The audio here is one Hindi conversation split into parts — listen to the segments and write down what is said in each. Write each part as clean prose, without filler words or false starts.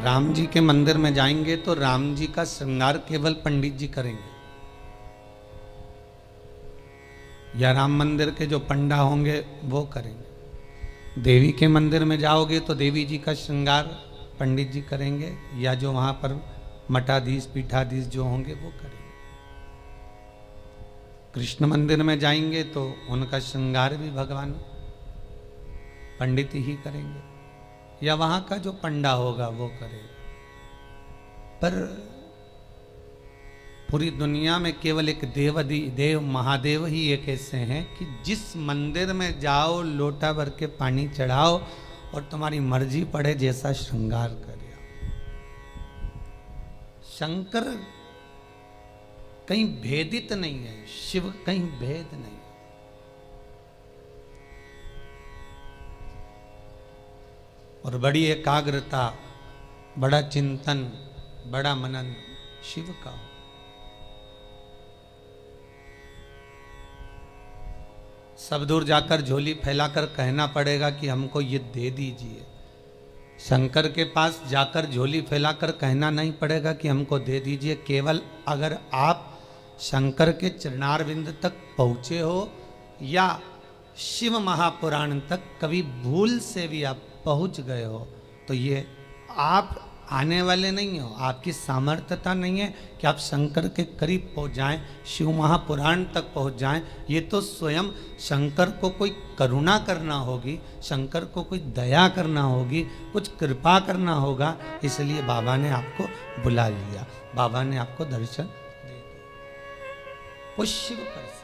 राम जी के मंदिर में जाएंगे तो राम जी का श्रृंगार केवल पंडित जी करेंगे, या राम मंदिर के जो पंडा होंगे वो करेंगे। देवी के मंदिर में जाओगे तो देवी जी का श्रृंगार पंडित जी करेंगे, या जो वहां पर मठाधीश पीठाधीश जो होंगे वो करेंगे। कृष्ण मंदिर में जाएंगे तो उनका श्रृंगार भी भगवान पंडित ही करेंगे, या वहां का जो पंडा होगा वो करेगा। पर पूरी दुनिया में केवल एक देव महादेव ही एक ऐसे हैं कि जिस मंदिर में जाओ लोटा भर के पानी चढ़ाओ और तुम्हारी मर्जी पड़े जैसा श्रृंगार करे आओ। शंकर कहीं भेदित नहीं है, शिव कहीं भेद नहीं। और बड़ी एकाग्रता, बड़ा चिंतन, बड़ा मनन शिव का हो। सब दूर जाकर झोली फैलाकर कहना पड़ेगा कि हमको ये दे दीजिए। शंकर के पास जाकर झोली फैलाकर कहना नहीं पड़ेगा कि हमको दे दीजिए। केवल अगर आप शंकर के चरणारविंद तक पहुँचे हो या शिव महापुराण तक कभी भूल से भी आप पहुँच गए हो तो ये आप आने वाले नहीं हो, आपकी सामर्थ्यता नहीं है कि आप शंकर के करीब पहुँच जाएं, शिव महापुराण तक पहुँच जाएं। ये तो स्वयं शंकर को कोई करुणा करना होगी, शंकर को कोई दया करना होगी, कुछ कृपा करना होगा। इसलिए बाबा ने आपको बुला लिया, बाबा ने आपको दर्शन दे दिया। वो शिव पर से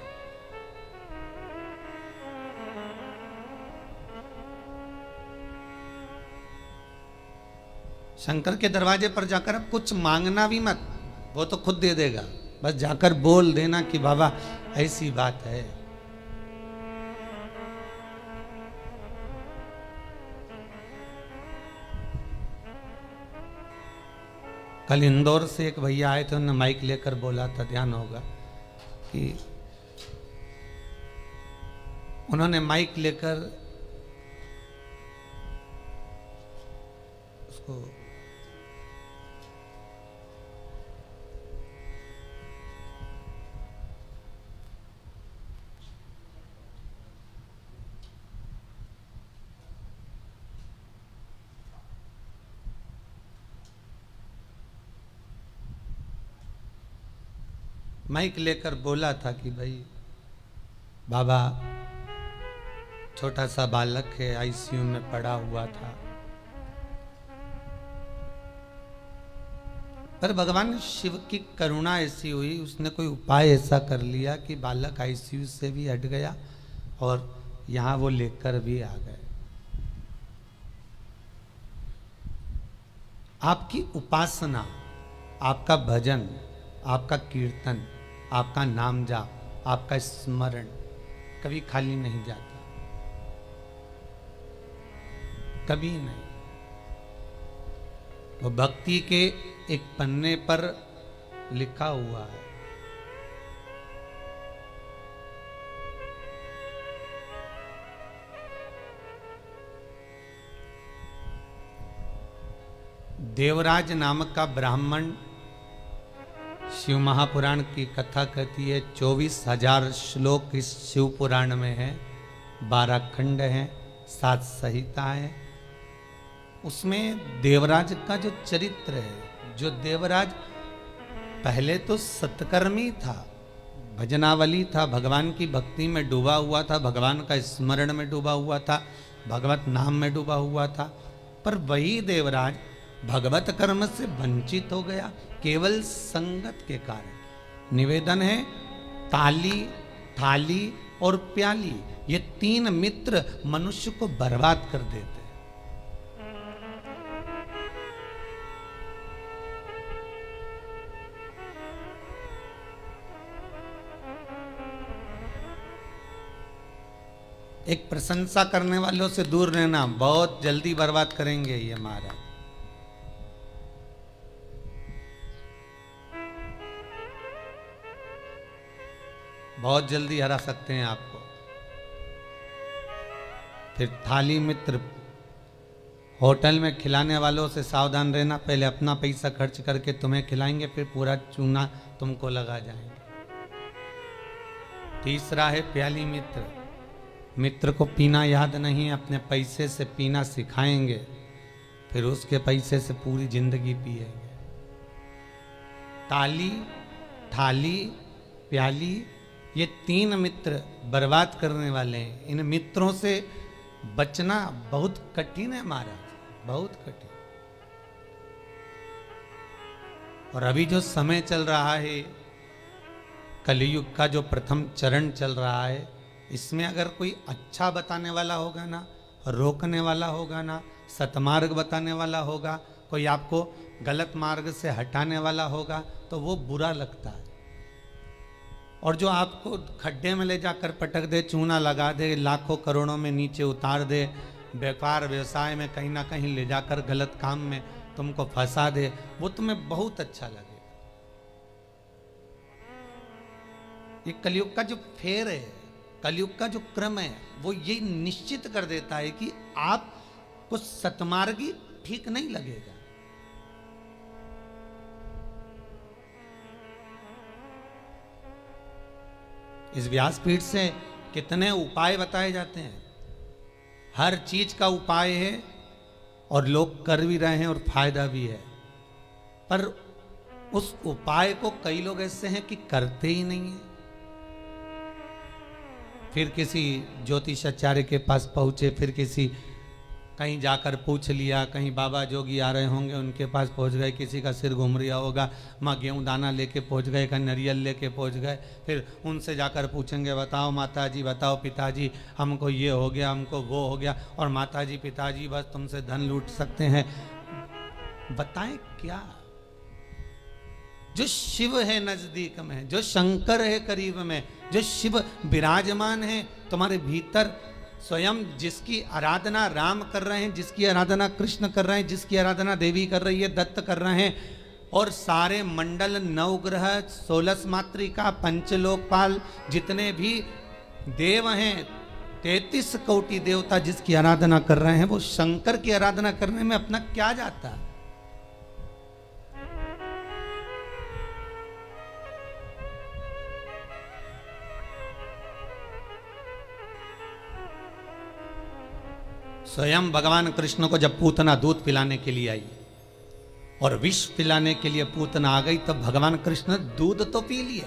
शंकर के दरवाजे पर जाकर अब कुछ मांगना भी मत, वो तो खुद दे देगा। बस जाकर बोल देना कि बाबा ऐसी बात है। कल इंदौर से एक भैया आए थे, उन्होंने माइक लेकर बोला था, ध्यान होगा कि उन्होंने माइक लेकर उसको माइक लेकर बोला था कि भाई बाबा छोटा सा बालक है, आईसीयू में पड़ा हुआ था, पर भगवान शिव की करुणा ऐसी हुई, उसने कोई उपाय ऐसा कर लिया कि बालक आईसीयू से भी हट गया और यहाँ वो लेकर भी आ गए। आपकी उपासना, आपका भजन, आपका कीर्तन, आपका नाम जाप, आपका स्मरण कभी खाली नहीं जाता, कभी नहीं। वो भक्ति के एक पन्ने पर लिखा हुआ है। देवराज नामक का ब्राह्मण शिव महापुराण की कथा कहती है। 24,000 श्लोक इस शिव पुराण में है, 12 खंड हैं, 7 संहिता है। उसमें देवराज का जो चरित्र है, जो देवराज पहले तो सत्कर्मी था, भजनावली था, भगवान की भक्ति में डूबा हुआ था, भगवान का स्मरण में डूबा हुआ था, भगवत नाम में डूबा हुआ था। पर वही देवराज भगवत कर्म से वंचित हो गया केवल संगत के कारण। निवेदन है, ताली, थाली और प्याली, ये 3 मित्र मनुष्य को बर्बाद कर देते हैं। एक प्रशंसा करने वालों से दूर रहना, बहुत जल्दी बर्बाद करेंगे ये महाराज। बहुत जल्दी हरा सकते हैं आपको। फिर थाली मित्र होटल में खिलाने वालों से सावधान रहना, पहले अपना पैसा खर्च करके तुम्हें खिलाएंगे, फिर पूरा चूना तुमको लगा जाएंगे। तीसरा है प्याली मित्र। मित्र को पीना याद नहीं, अपने पैसे से पीना सिखाएंगे, फिर उसके पैसे से पूरी जिंदगी पिएंगे। ताली, थाली, प्याली, ये तीन मित्र बर्बाद करने वाले हैं। इन मित्रों से बचना बहुत कठिन है महाराज, बहुत कठिन। और अभी जो समय चल रहा है, कलयुग का जो प्रथम चरण चल रहा है, इसमें अगर कोई अच्छा बताने वाला होगा ना, रोकने वाला होगा ना, सतमार्ग बताने वाला होगा, कोई आपको गलत मार्ग से हटाने वाला होगा, तो वो बुरा लगता है। और जो आपको खड्डे में ले जाकर पटक दे, चूना लगा दे, लाखों करोड़ों में नीचे उतार दे, व्यापार व्यवसाय में कहीं ना कहीं ले जाकर गलत काम में तुमको फंसा दे, वो तुम्हें बहुत अच्छा लगेगा। ये कलयुग का जो फेर है, कलयुग का जो क्रम है, वो ये निश्चित कर देता है कि आपको सतमार्गी ठीक नहीं लगेगा। इस व्यासपीठ से कितने उपाय बताए जाते हैं, हर चीज का उपाय है और लोग कर भी रहे हैं और फायदा भी है, पर उस उपाय को कई लोग ऐसे हैं कि करते ही नहीं है। फिर किसी ज्योतिषाचार्य के पास पहुंचे, फिर किसी कहीं जाकर पूछ लिया, कहीं बाबा जोगी आ रहे होंगे उनके पास पहुंच गए, किसी का सिर घूम रहा होगा, माँ गेहूँ दाना लेके पहुंच गए, कहीं नारियल लेके पहुंच गए, फिर उनसे जाकर पूछेंगे, बताओ माता जी, बताओ पिताजी, हमको ये हो गया, हमको वो हो गया, और माता जी पिताजी बस तुमसे धन लूट सकते हैं। बताएं क्या? जो शिव है नजदीक में, जो शंकर है करीब में, जो शिव विराजमान है तुम्हारे भीतर, स्वयं जिसकी आराधना राम कर रहे हैं, जिसकी आराधना कृष्ण कर रहे हैं, जिसकी आराधना देवी कर रही है, दत्त कर रहे हैं, और सारे मंडल, नवग्रह, 16 मातृका, पंचलोकपाल, जितने भी देव हैं, 33 कोटि देवता जिसकी आराधना कर रहे हैं, वो शंकर की आराधना करने में अपना क्या जाता है? स्वयं भगवान कृष्ण को जब पूतना दूध पिलाने के लिए आई और विष पिलाने के लिए पूतना आ गई, तब भगवान कृष्ण दूध तो पी लिया,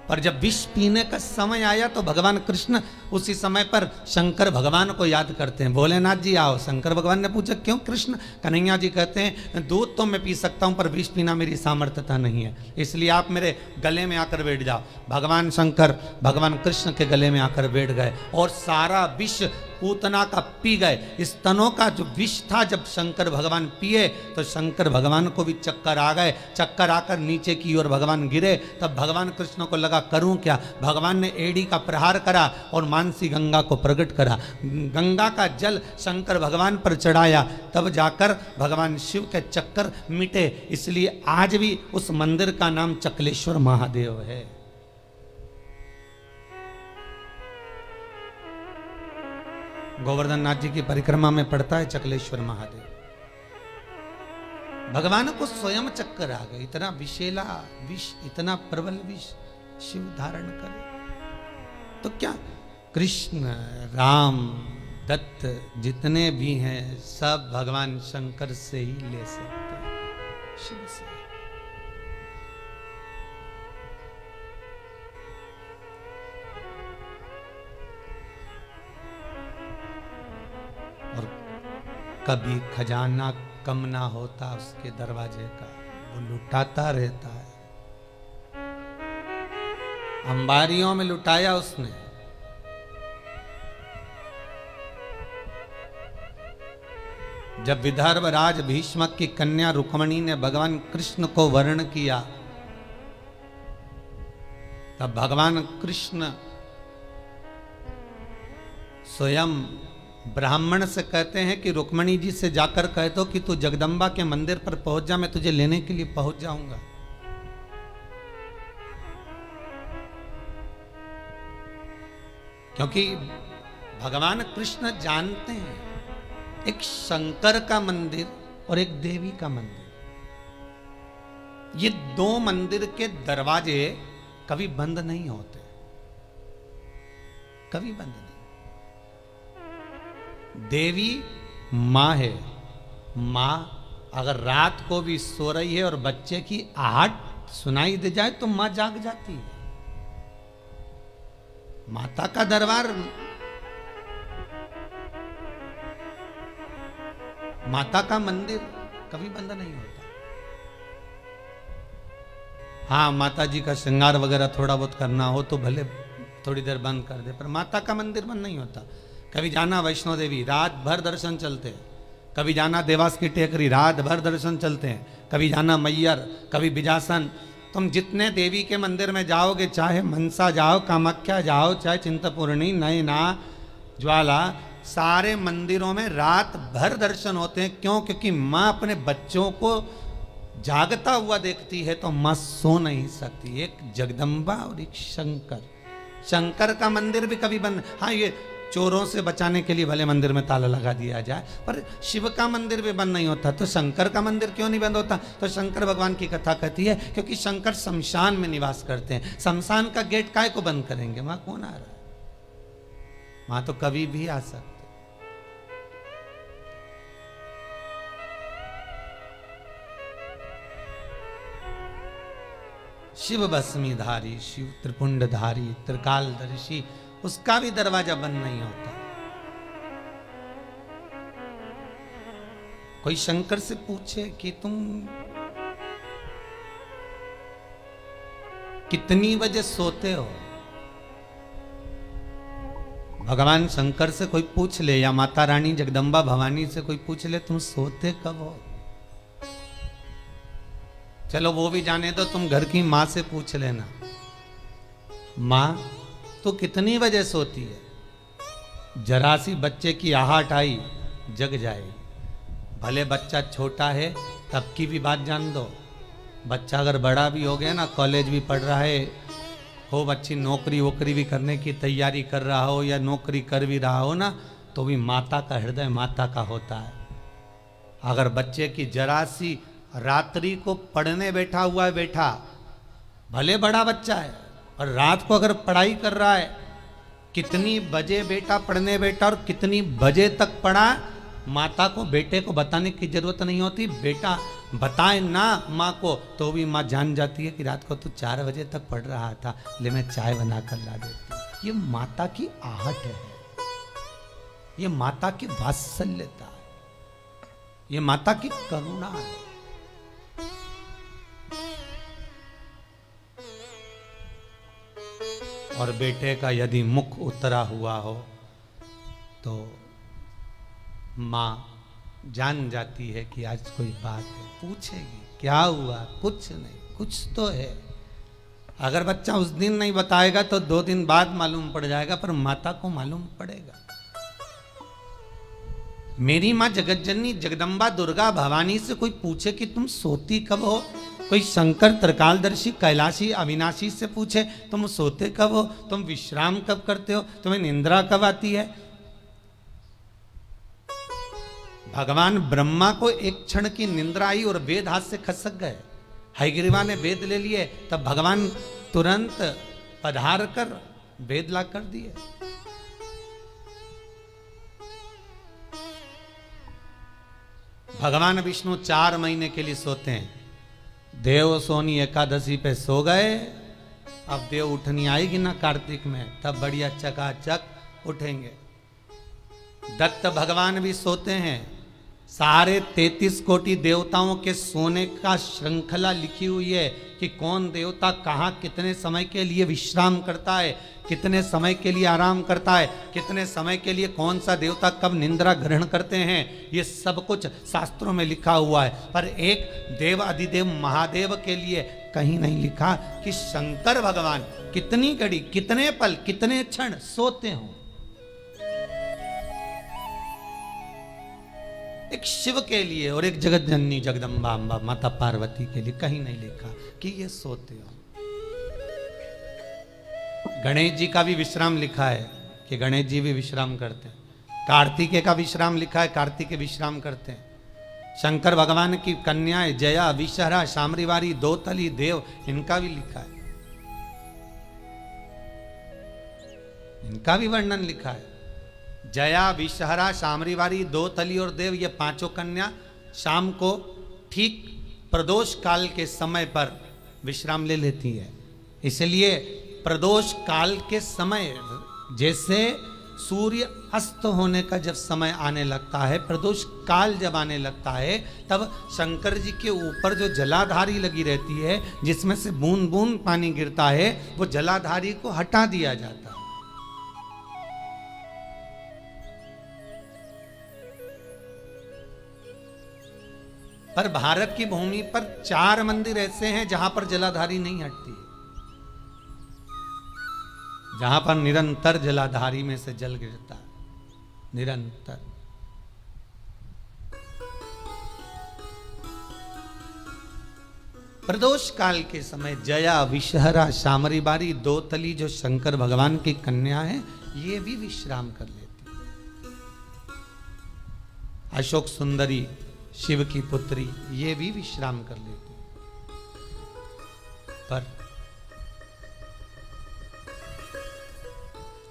पर जब विष पीने का समय आया तो भगवान कृष्ण उसी समय पर शंकर भगवान को याद करते हैं। भोलेनाथ जी आओ। शंकर भगवान ने पूछा क्यों कृष्ण? कन्हैया जी कहते हैं दूध तो मैं पी सकता हूं, पर विष पीना मेरी सामर्थ्यता नहीं है, इसलिए आप मेरे गले में आकर बैठ जाओ। भगवान शंकर भगवान कृष्ण के गले में आकर बैठ गए और सारा विष पूतना का पी गए। स्तनों का जो विष था जब शंकर भगवान पिए तो शंकर भगवान को भी चक्कर आ गए। चक्कर आकर नीचे की ओर भगवान गिरे। तब भगवान कृष्ण को लगा करूं क्या? भगवान ने एड़ी का प्रहार करा और मानसी गंगा को प्रकट करा। गंगा का जल शंकर भगवान पर चढ़ाया, तब जाकर भगवान शिव के चक्कर मिटे। इसलिए आज भी उस मंदिर का नाम चकलेश्वर महादेव है। गोवर्धन नाथ जी की परिक्रमा में पड़ता है चकलेश्वर महादेव। भगवान को स्वयं चक्कर आ गए। इतना विषैला विष, इतना प्रबल विष शिव धारण करे तो क्या? कृष्ण, राम, दत्त जितने भी हैं सब भगवान शंकर से ही ले सकते हैं, शिव से। और कभी खजाना कम ना होता उसके दरवाजे का, वो लुटाता रहता है। अंबारियों में लुटाया उसने। जब विदर्भ राज भीष्मक की कन्या रुक्मणी ने भगवान कृष्ण को वर्ण किया, तब भगवान कृष्ण स्वयं ब्राह्मण से कहते हैं कि रुक्मणी जी से जाकर कह दो कि तू जगदम्बा के मंदिर पर पहुंच जा, मैं तुझे लेने के लिए पहुंच जाऊंगा। क्योंकि भगवान कृष्ण जानते हैं एक शंकर का मंदिर और एक देवी का मंदिर, ये दो मंदिर के दरवाजे कभी बंद नहीं होते, कभी बंद नहीं। देवी मां है, मां अगर रात को भी सो रही है और बच्चे की आहट सुनाई दे जाए तो मां जाग जाती है। माता का दरबार, माता का मंदिर कभी बंद नहीं होता। हाँ, माता जी का श्रृंगार वगैरह थोड़ा बहुत करना हो तो भले थोड़ी देर बंद कर दे, पर माता का मंदिर बंद नहीं होता। कभी जाना वैष्णो देवी, रात भर दर्शन चलते हैं। कभी जाना देवास की टेकरी, रात भर दर्शन चलते हैं। कभी जाना मैयर, कभी बिजासन। तुम जितने देवी के मंदिर में जाओगे, चाहे मनसा जाओ, कामाख्या जाओ, चाहे चिंतपूर्णी, नैना, ज्वाला, सारे मंदिरों में रात भर दर्शन होते हैं। क्यों? क्योंकि माँ अपने बच्चों को जागता हुआ देखती है तो माँ सो नहीं सकती। एक जगदम्बा और एक शंकर। शंकर का मंदिर भी कभी बंद, हाँ ये चोरों से बचाने के लिए भले मंदिर में ताला लगा दिया जाए, पर शिव का मंदिर भी बंद नहीं होता। तो शंकर का मंदिर क्यों नहीं बंद होता? तो शंकर भगवान की कथा कहती है क्योंकि शंकर शमशान में निवास करते हैं। शमशान का गेट काय को बंद करेंगे? वहां कौन आ रहा है? वहां तो कभी भी आ सकते। शिव भस्मीधारी, शिव त्रिपुंडधारी, त्रिकालदर्शी, उसका भी दरवाजा बंद नहीं होता। कोई शंकर से पूछे कि तुम कितनी बजे सोते हो? भगवान शंकर से कोई पूछ ले या माता रानी जगदम्बा भवानी से कोई पूछ ले, तुम सोते कब हो? चलो वो भी जाने दो, तुम घर की मां से पूछ लेना, मां तो कितनी बजे सोती है? जरा सी बच्चे की आहट आई, जग जाएगी। भले बच्चा छोटा है तब की भी बात जान दो। बच्चा अगर बड़ा भी हो गया ना, कॉलेज भी पढ़ रहा है हो, बच्ची नौकरी वोकरी भी करने की तैयारी कर रहा हो या नौकरी कर भी रहा हो ना, तो भी माता का हृदय माता का होता है। अगर बच्चे की जरा सी रात्रि को पढ़ने बैठा हुआ है, बैठा भले बड़ा बच्चा है और रात को अगर पढ़ाई कर रहा है, कितनी बजे बेटा पढ़ने बैठा और कितनी बजे तक पढ़ा, माता को बेटे को बताने की जरूरत नहीं होती। बेटा बताए ना माँ को तो भी माँ जान जाती है कि रात को तू 4 बजे तक पढ़ रहा था, ले मैं चाय बना कर ला देती। ये माता की आहट है, ये माता की वात्सल्यता है, ये माता की करुणा है। और बेटे का यदि मुख उतरा हुआ हो तो माँ जान जाती है कि आज कोई बात है, पूछेगी क्या हुआ, कुछ नहीं, कुछ तो है। अगर बच्चा उस दिन नहीं बताएगा तो 2 दिन बाद मालूम पड़ जाएगा, पर माता को मालूम पड़ेगा। मेरी माँ जगतजननी जगदम्बा दुर्गा भवानी से कोई पूछे कि तुम सोती कब हो, कोई शंकर त्रिकालदर्शी कैलाशी अविनाशी से पूछे तुम सोते कब हो, तुम विश्राम कब करते हो, तुम्हें निंद्रा कब आती है। भगवान ब्रह्मा को एक क्षण की निंद्रा आई और वेद हाथ से खसक गए। हयग्रीवा ने वेद ले लिए, तब भगवान तुरंत पधार कर वेद ला कर दिए। भगवान विष्णु 4 महीने के लिए सोते हैं। देव सोनी एकादशी पे सो गए, अब देव उठनी आएगी ना कार्तिक में, तब बढ़िया चकाचक उठेंगे। दत्त भगवान भी सोते हैं। सारे 33 कोटि देवताओं के सोने का श्रृंखला लिखी हुई है कि कौन देवता कहाँ कितने समय के लिए विश्राम करता है, कितने समय के लिए आराम करता है, कितने समय के लिए कौन सा देवता कब निंद्रा ग्रहण करते हैं, ये सब कुछ शास्त्रों में लिखा हुआ है। पर एक देव अधिदेव महादेव के लिए कहीं नहीं लिखा कि शंकर भगवान कितनी घड़ी, कितने पल, कितने क्षण सोते हों। एक शिव के लिए और एक जगत जननी जगदम्बा अम्बा माता पार्वती के लिए कहीं नहीं लिखा कि ये सोते हो। गणेश जी का भी विश्राम लिखा है कि गणेश जी भी विश्राम करते हैं। कार्तिकेय का विश्राम लिखा है, कार्तिकेय विश्राम करते हैं। शंकर भगवान की कन्याएं जया, विषहरा, शामरीवारी, दोतली, देव, इनका भी लिखा है, इनका भी वर्णन लिखा है। जया, विषहरा, शामरीवारी, दोतली और देव, ये पांचों कन्या शाम को ठीक प्रदोष काल के समय पर विश्राम ले लेती है। इसलिए प्रदोष काल के समय, जैसे सूर्य अस्त होने का जब समय आने लगता है, प्रदोष काल जब आने लगता है, तब शंकर जी के ऊपर जो जलाधारी लगी रहती है, जिसमें से बूंद बूंद पानी गिरता है, वो जलाधारी को हटा दिया जाता है। पर भारत की भूमि पर 4 मंदिर ऐसे हैं जहां पर जलाधारी नहीं हटती, जहां पर निरंतर जलाधारी में से जल गिरता है, निरंतर। प्रदोष काल के समय जया, विषहरा, शामरीबारी, दोतली जो शंकर भगवान की कन्या है, ये भी विश्राम कर लेती है। अशोक सुंदरी, शिव की पुत्री, ये भी विश्राम कर लेती। पर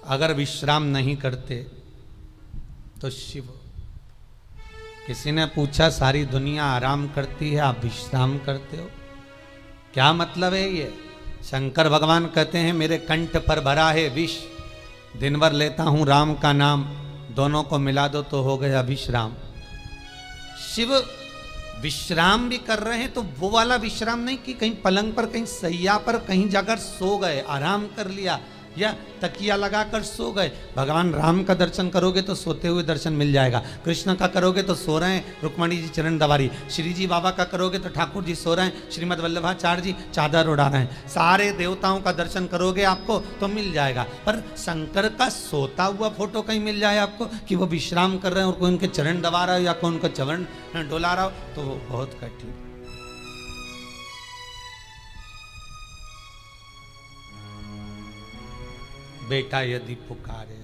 अगर विश्राम नहीं करते तो शिव, किसी ने पूछा सारी दुनिया आराम करती है, आप विश्राम करते हो, क्या मतलब है ये? शंकर भगवान कहते हैं मेरे कंठ पर भरा है विष, दिन भर लेता हूं राम का नाम, दोनों को मिला दो तो हो गया विश्राम। शिव विश्राम भी कर रहे हैं तो वो वाला विश्राम नहीं कि कहीं पलंग पर, कहीं सैया पर, कहीं जाकर सो गए, आराम कर लिया, या तकिया लगाकर सो गए। भगवान राम का दर्शन करोगे तो सोते हुए दर्शन मिल जाएगा, कृष्ण का करोगे तो सो रहे हैं, रुक्मणी जी चरण दबारी, श्री जी बाबा का करोगे तो ठाकुर जी सो रहे हैं, श्रीमद वल्लभाचार्य जी चादर उड़ा रहे हैं, सारे देवताओं का दर्शन करोगे आपको तो मिल जाएगा। पर शंकर का सोता हुआ फोटो कहीं मिल जाए आपको कि वो विश्राम कर रहे हैं और कोई उनके चरण दबा रहा हो या कोई उनका चरण डोला रहा हो, तो वो बहुत कठिन। बेटा यदि पुकारे,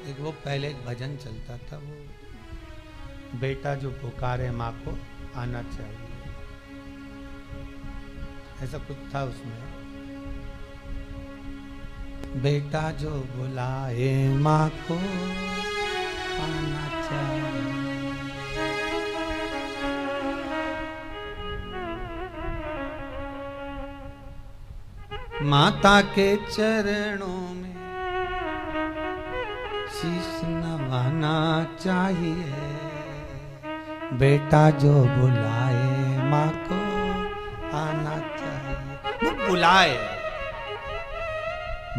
एक वो पहले एक भजन चलता था, वो बेटा जो पुकारे माँ को आना चाहिए, ऐसा कुछ था उसमें। बेटा जो बुलाए माँ को आना चाहिए। माता के चरणों में शीश नवाना चाहिए, बेटा जो बुलाए माँ को आना चाहिए। वो बुलाए,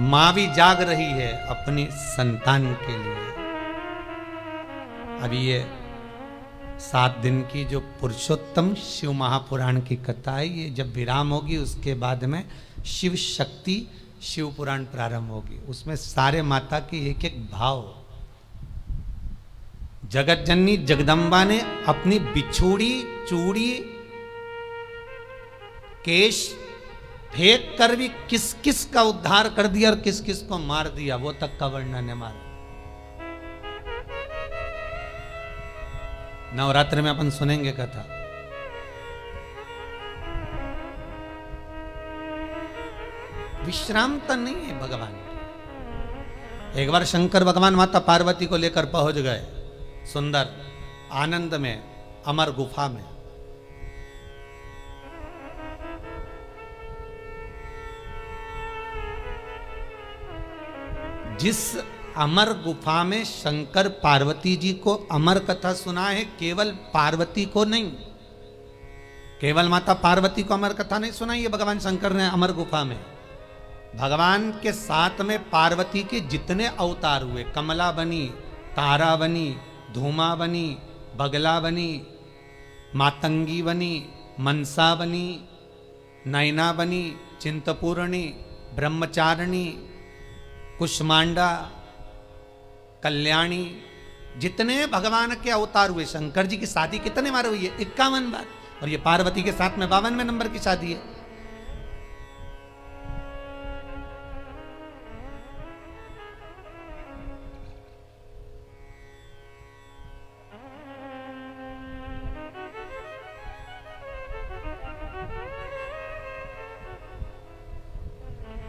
माँ भी जाग रही है अपनी संतान के लिए। अभी ये 7 दिन की जो पुरुषोत्तम शिव महापुराण की कथा है, ये जब विराम होगी उसके बाद में शिव शक्ति शिव पुराण प्रारंभ होगी। उसमें सारे माता के एक एक भाव, जगत जननी जगदम्बा ने अपनी बिछोड़ी चूड़ी केश फेंक कर भी किस किस का उद्धार कर दिया और किस किस को मार दिया, वो तक का वर्णन है मारा। नवरात्र में अपन सुनेंगे कथा। विश्रामता नहीं है भगवान। एक बार शंकर भगवान माता पार्वती को लेकर पहुंच गए सुंदर आनंद में, अमर गुफा में। जिस अमर गुफा में शंकर पार्वती जी को अमर कथा सुना है, केवल पार्वती को नहीं, केवल माता पार्वती को अमर कथा नहीं सुनाई है भगवान शंकर ने अमर गुफा में। भगवान के साथ में पार्वती के जितने अवतार हुए, कमला बनी, तारा बनी, धूमा बनी, बगला बनी, मातंगी बनी, मनसा बनी, नैना बनी, चिंतपूर्णी, ब्रह्मचारिणी, कुष्मांडा, कल्याणी, जितने भगवान के अवतार हुए। शंकर जी की शादी कितने बार हुई है? 51 बार। और ये पार्वती के साथ में 52वें नंबर की शादी है।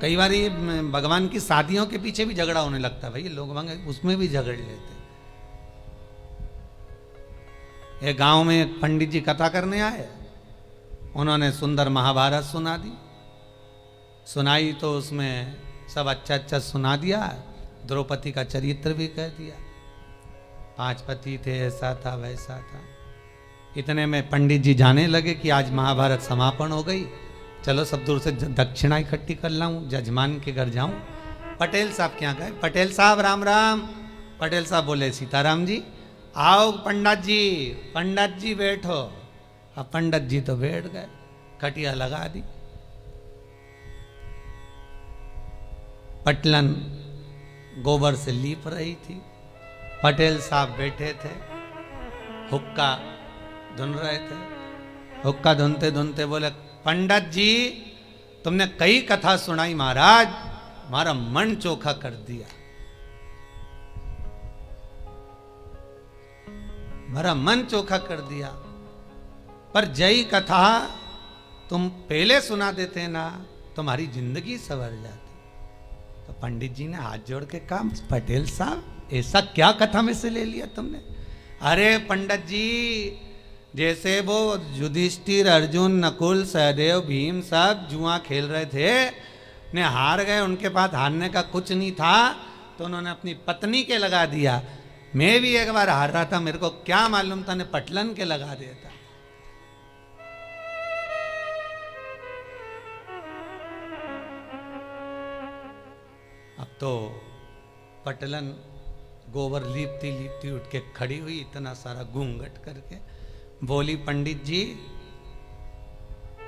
कई बार ये भगवान की शादियों के पीछे भी झगड़ा होने लगता है, भाई लोग उसमें भी झगड़ लेते। एक गांव में एक पंडित जी कथा करने आए, उन्होंने सुंदर महाभारत सुना दी, सुनाई तो उसमें सब अच्छा अच्छा सुना दिया, द्रौपदी का चरित्र भी कह दिया, 5 पति थे, ऐसा था वैसा था। इतने में पंडित जी जाने लगे कि आज महाभारत समापन हो गई, चलो सब दूर से दक्षिणा इकट्ठी कर लाऊं, जजमान के घर जाऊं। पटेल साहब क्या गए, पटेल साहब राम राम। पटेल साहब बोले सीताराम जी। आओ पंडित जी बैठो। अब पंडित जी तो बैठ गए, खटिया लगा दी, पटलन गोबर से लीप रही थी, पटेल साहब बैठे थे, हुक्का धुन रहे थे। हुक्का धुनते धुनते बोले, पंडित जी तुमने कई कथा सुनाई महाराज, हमारा मन चोखा कर दिया, हमारा मन चोखा कर दिया, पर जय कथा तुम पहले सुना देते ना, तुम्हारी जिंदगी संवर जाती। तो पंडित जी ने हाथ जोड़ के कहा, पटेल साहब ऐसा क्या कथा में से ले लिया तुमने? अरे पंडित जी, जैसे वो युधिष्ठिर, अर्जुन, नकुल, सहदेव, भीम सब जुआ खेल रहे थे, ने हार गए, उनके पास हारने का कुछ नहीं था, तो उन्होंने अपनी पत्नी के लगा दिया। मैं भी एक बार हार रहा था, मेरे को क्या मालूम था, ने पटलन के लगा दिया था। अब तो पटलन गोबर लीपती लीपती उठ के खड़ी हुई, इतना सारा घूंघट करके बोली, पंडित जी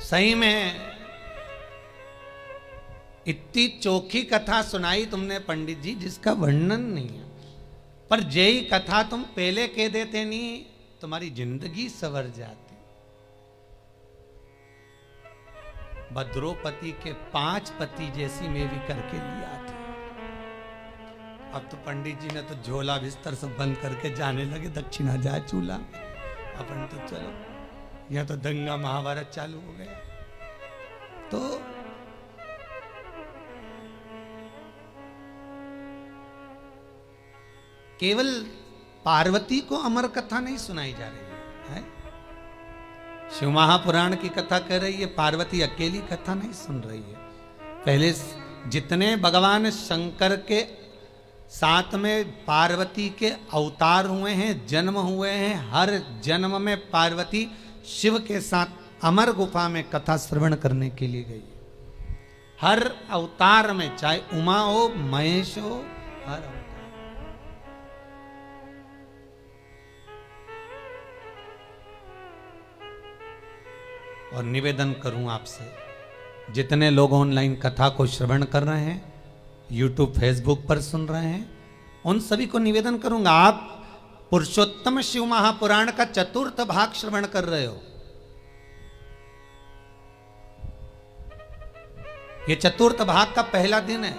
सही में इतनी चोखी कथा सुनाई तुमने पंडित जी, जिसका वर्णन नहीं है, पर जय कथा तुम पहले कह देते नहीं, तुम्हारी जिंदगी संवर जाती। द्रौपदी के 5 पति जैसी मैं भी करके लिया थी। अब तो पंडित जी ने तो झोला बिस्तर सब बंद करके जाने लगे, दक्षिणा जाए चूल्हा, अपन तो चलो, यह तो दंगा महाभारत चालू हो गया। तो केवल पार्वती को अमर कथा नहीं सुनाई जा रही है, शिव महापुराण की कथा कह रही है, पार्वती अकेली कथा नहीं सुन रही है। पहले जितने भगवान शंकर के साथ में पार्वती के अवतार हुए हैं, जन्म हुए हैं, हर जन्म में पार्वती शिव के साथ अमर गुफा में कथा श्रवण करने के लिए गई। हर अवतार में, चाहे उमा हो, महेश हो, हर अवतार। और निवेदन करूं आपसे, जितने लोग ऑनलाइन कथा को श्रवण कर रहे हैं, यूट्यूब फेसबुक पर सुन रहे हैं, उन सभी को निवेदन करूंगा, आप पुरुषोत्तम शिव महापुराण का 4th भाग श्रवण कर रहे हो। ये 4th भाग का पहला दिन है।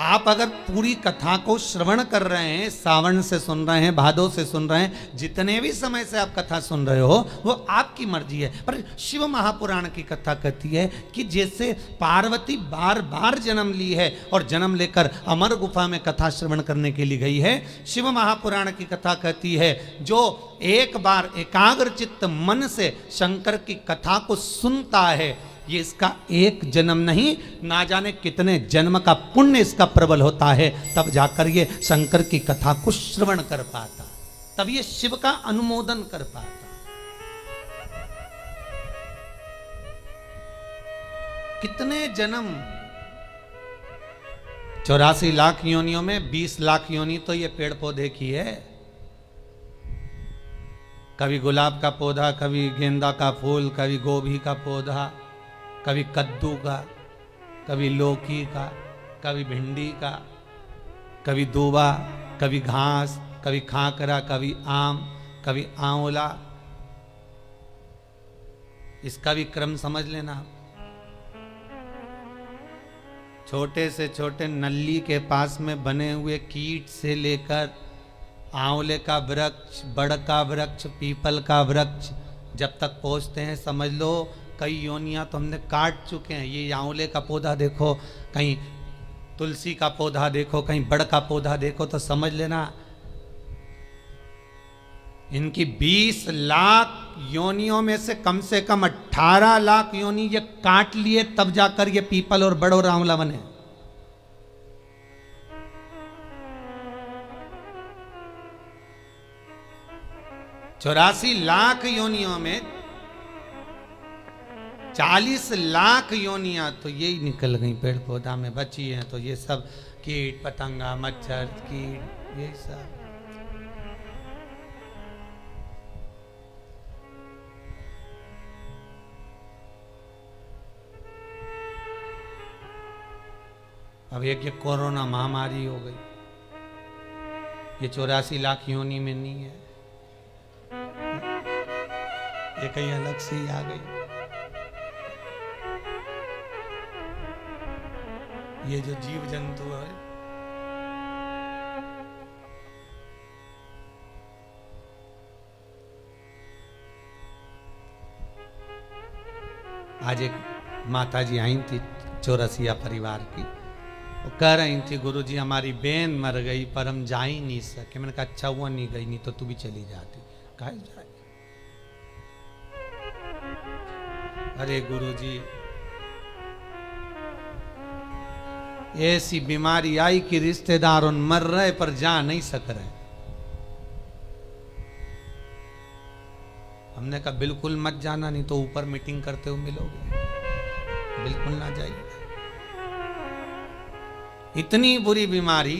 आप अगर पूरी कथा को श्रवण कर रहे हैं, सावन से सुन रहे हैं, भादो से सुन रहे हैं, जितने भी समय से आप कथा सुन रहे हो, वो आपकी मर्जी है। पर शिव महापुराण की कथा कहती है कि जैसे पार्वती बार बार जन्म ली है और जन्म लेकर अमर गुफा में कथा श्रवण करने के लिए गई है, शिव महापुराण की कथा कहती है जो एक बार एकाग्र चित्त मन से शंकर की कथा को सुनता है, ये इसका एक जन्म नहीं, ना जाने कितने जन्म का पुण्य इसका प्रबल होता है, तब जाकर ये शंकर की कथा को श्रवण कर पाता, तब ये शिव का अनुमोदन कर पाता। कितने जन्म, 84 लाख योनियों में 20 लाख योनि तो ये पेड़ पौधे की है। कभी गुलाब का पौधा, कभी गेंदा का फूल, कभी गोभी का पौधा, कभी कद्दू का, कभी लौकी का, कभी भिंडी का, कभी दूबा, कभी घास, कभी खाकरा, कभी आम, कभी आंवला। इसका भी क्रम समझ लेना। छोटे से छोटे नल्ली के पास में बने हुए कीट से लेकर आंवले का वृक्ष, बड़ का वृक्ष, पीपल का वृक्ष, जब तक पहुंचते हैं समझ लो कई योनियां तो हमने काट चुके हैं। ये आंवले का पौधा देखो, कहीं तुलसी का पौधा देखो, कहीं बड़ का पौधा देखो, तो समझ लेना इनकी 20 लाख योनियों में से कम 18 लाख योनि ये काट लिए, तब जाकर ये पीपल और बड़ और आंवला बने। चौरासी लाख योनियों में 40 लाख योनियां तो यही निकल गई पेड़ पौधा में बची हैं। तो ये सब कीट पतंगा मच्छर कीट ये सब। अब एक ये कोरोना महामारी हो गई, ये 84 लाख योनि में नहीं है, ये कहीं अलग से ही आ गई। ये जो जीव जंतु है, आज एक माता जी आई थी चौरसिया परिवार की, वो कह रही थी गुरुजी हमारी बहन मर गई पर हम जा ही नहीं सके। मैंने कहा अच्छा हुआ नहीं गई, नहीं तो तू भी चली जाती। कहा जाए अरे गुरुजी ऐसी बीमारी आई कि रिश्तेदार उन मर रहे पर जा नहीं सक रहे। हमने कहा बिल्कुल मत जाना, नहीं तो ऊपर मीटिंग करते हुए मिलोगे, बिल्कुल ना जाइए। इतनी बुरी बीमारी,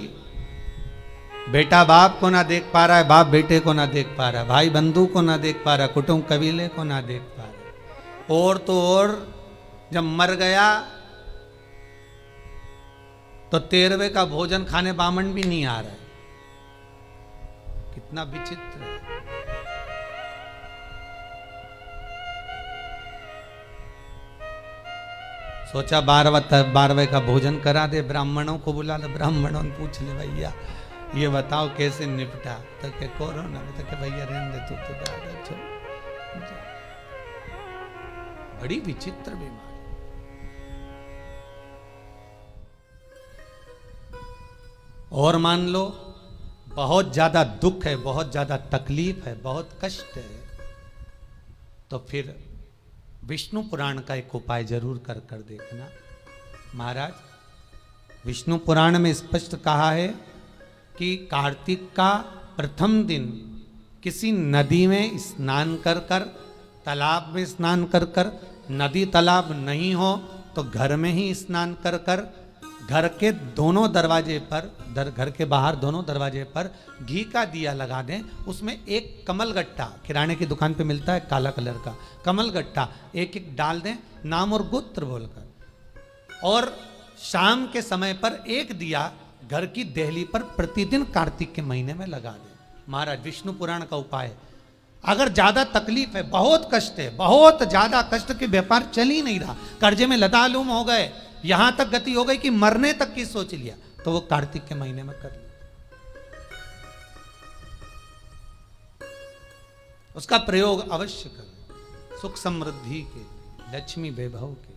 बेटा बाप को ना देख पा रहा है, बाप बेटे को ना देख पा रहा है, भाई बंधु को ना देख पा रहा है, कुटुंब कबीले को ना देख पा रहा। और तो और जब मर गया तो 13वें का भोजन खाने बामन भी नहीं आ रहा है। कितना विचित्र है। सोचा 12वें का भोजन करा दे, ब्राह्मणों को बुला ले, ब्राह्मणों ने पूछ ले भैया ये बताओ कैसे निपटा, तो के कोरोना में, तो के भैया रहने दे तू तो दादा छोड़। बड़ी विचित्र बीमारी। और मान लो बहुत ज्यादा दुख है, बहुत ज्यादा तकलीफ है, बहुत कष्ट है, तो फिर विष्णु पुराण का एक उपाय जरूर कर देखना। महाराज विष्णु पुराण में स्पष्ट कहा है कि कार्तिक का प्रथम दिन किसी नदी में स्नान कर कर, तालाब में स्नान कर कर, नदी तालाब नहीं हो तो घर में ही स्नान कर कर, घर के दोनों दरवाजे पर, घर के बाहर दोनों दरवाजे पर घी का दिया लगा दें। उसमें एक कमल गट्टा, किराने की दुकान पे मिलता है काला कलर का कमल गट्टा, एक एक डाल दें नाम और गोत्र बोलकर। और शाम के समय पर एक दिया घर की देहली पर प्रतिदिन कार्तिक के महीने में लगा दें। महाराज विष्णु पुराण का उपाय। अगर ज्यादा तकलीफ है, बहुत कष्ट है, बहुत ज्यादा कष्ट के व्यापार चल ही नहीं रहा, कर्जे में लतालूम हो गए, यहां तक गति हो गई कि मरने तक की सोच लिया, तो वो कार्तिक के महीने में कर लिया। उसका प्रयोग अवश्य करें, सुख समृद्धि के, लक्ष्मी वैभव के।